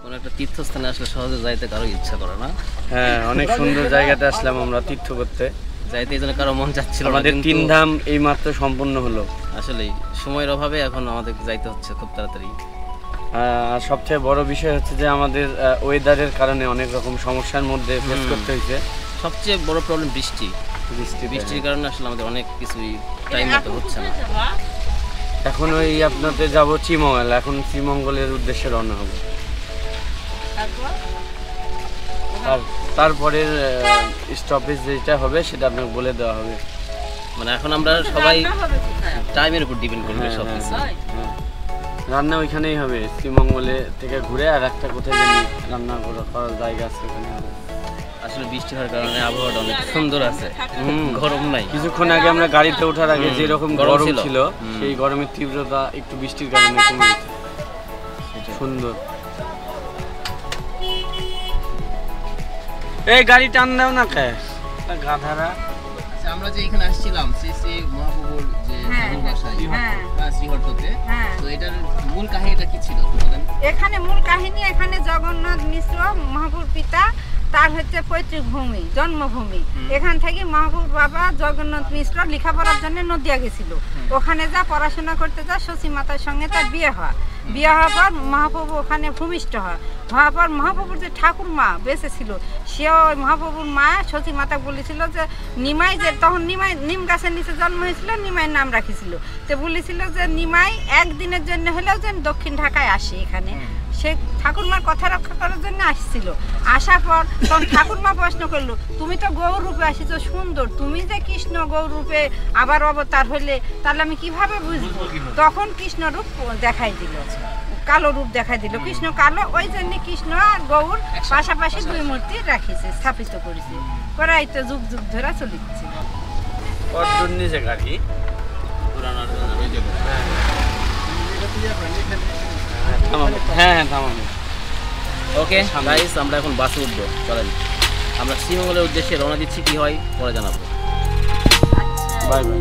কোন একটা তীর্থস্থানে আসলে সহজে যাইতে কারো ইচ্ছা করে না। হ্যাঁ, অনেক সুন্দর জায়গাতে আসলাম আমরা তীর্থ করতে। যাইতে এই জন্য কারো মন চাচ্ছিল না। আমাদের 3 ধাম এই মাত্র সম্পূর্ণ হলো। আসলেই সময়ের অভাবে এখন আমাদের যাইতে হচ্ছে খুব তাড়াতাড়ি। আর সবচেয়ে বড় বিষয় হচ্ছে যে আমাদের ওয়েদারের কারণে অনেক রকম সমস্যার মধ্যে ফেস করতে হয়েছে। সবচেয়ে বড় প্রবলেম বৃষ্টির কারণে আসলে আমাদের অনেক কিছুই টাইম মতো হচ্ছে না। এখন ওই আপনাদের যাবো শ্রীমঙ্গল, এখন শ্রীমঙ্গলের উদ্দেশ্যে রওনা হবো। আর তারপরের স্টপেজ যেটা হবে সেটা আপনাকে বলে দেওয়া হবে। মানে এখন আমরা সবাই টাইমের উপর ডিপেন্ড করবে সব কিছু। রান্না ওইখানেই হবে, শ্রীমঙ্গলে থেকে ঘুরে আর একটা কোথায় জানি রান্না করার জায়গা আছে ওখানে হবে। আসলে বৃষ্টি হওয়ার কারণে আবহাওয়াটা অনেক সুন্দর আছে, গরম নাই। কিছুক্ষণ আগে আমরা গাড়িতে ওঠার আগে যেরকম গরম ছিল সেই গরমের তীব্রতা একটু বৃষ্টির কারণে কমে গেছে। সুন্দর। এই গাড়ি টান দাও না কে গাধারা। আমরা যে এখানে আসছিলাম শ্রী মহাপ্রভুর যে শ্রীহট্টতে, তো এটার মূল কাহিনীটা কি ছিল বলেন? এখানে মূল কাহিনী, এখানে জগন্নাথ মিশ্র মহাপ্রভুর পিতা, তার হচ্ছে পৈতৃক ভূমি, জন্মভূমি। এখান থেকে মহাপ্রভুর বাবা জগন্নাথ মিশ্র লেখাপড়ার জন্য নদিয়া গেছিল। ওখানে যা পড়াশোনা করতে যা শশী মাতার সঙ্গে তার বিয়ে হয়। বিয়ে হওয়ার পর মহাপ্রভু ওখানে ভূমিষ্ঠ হওয়ার পর মহাপ্রভুর যে ঠাকুরমা বেঁচে ছিল, সেও মহাপ্রভুর মা শশী মাতা বলেছিল যে নিমাই, যে তখন নিমাই নিম গাছের নিচে জন্ম হয়েছিল, নিমাইয়ের নাম রাখিছিল। তো বলেছিল যে নিমাই একদিনের জন্য হলেও যেন দক্ষিণ ঢাকায় আসে এখানে। সে ঠাকুরমার কথা রক্ষা করার জন্য আসছিল। আসার পর তখন ঠাকুরমা প্রশ্ন করলো, তুমি তো গৌর রূপে আসিছো, সুন্দর, তুমি যে কৃষ্ণ গৌর রূপে আবার অবতার হলে, তাহলে আমি কিভাবে বুঝবো? তখন কৃষ্ণ রূপ দেখাই দিল, কালো রূপ দেখাই দিল। কৃষ্ণ কালো, ওই জন্য কৃষ্ণ আর গৌর পাশাপাশি দুই মূর্তি রাখিছে, স্থাপিত করেছে। করাই তো যুগ যুগ ধরে চলিচ্ছে। গাড়ি হ্যাঁ থামাবো। ওকে গাইস, আমরা এখন বাসে উঠবো, চলেন আমরা শ্রীমঙ্গলের উদ্দেশ্যে রওনা দিচ্ছি। কি হয় পরে জানাবো। Bye bye.